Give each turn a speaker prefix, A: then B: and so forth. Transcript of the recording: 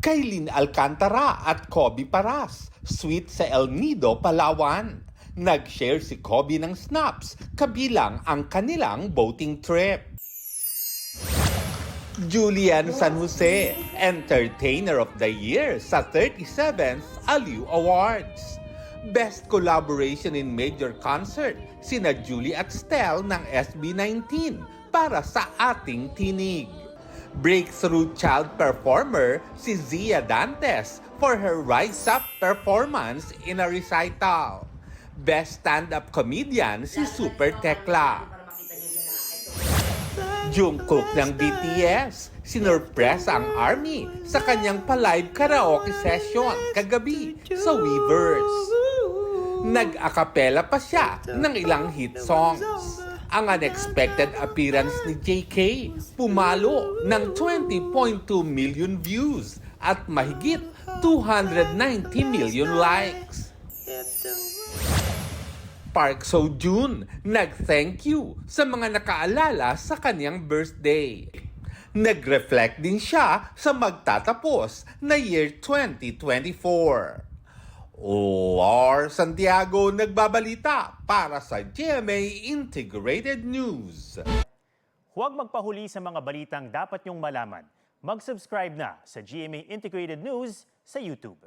A: Kailin Alcantara at Kobe Paras, sweet sa El Nido, Palawan. Nag-share si Kobe ng snaps, kabilang ang kanilang boating trip. Julian San Jose, Entertainer of the Year sa 37th Aliw Awards. Best Collaboration in Major Concert, sina Julie at Stel ng SB19 para sa Ating Tinig. Breakthrough Child Performer si Zia Dantes for her Rise Up performance in a recital. Best Stand-Up Comedian si Super Tekla. Jungkook ng BTS, sinurpresa ang ARMY sa kanyang pa-live karaoke session kagabi sa Weverse. Nag-akapela pa siya ng ilang hit songs. Ang unexpected appearance ni JK pumalo ng 20.2 million views at mahigit 290 million likes. Park Seo-joon nag-thank you sa mga nakaalala sa kanyang birthday. Nag-reflect din siya sa magtatapos na year 2024. Lar Santiago nagbabalita para sa GMA Integrated News.
B: Huwag magpahuli sa mga balitang dapat niyong malaman. Mag-subscribe na sa GMA Integrated News sa YouTube.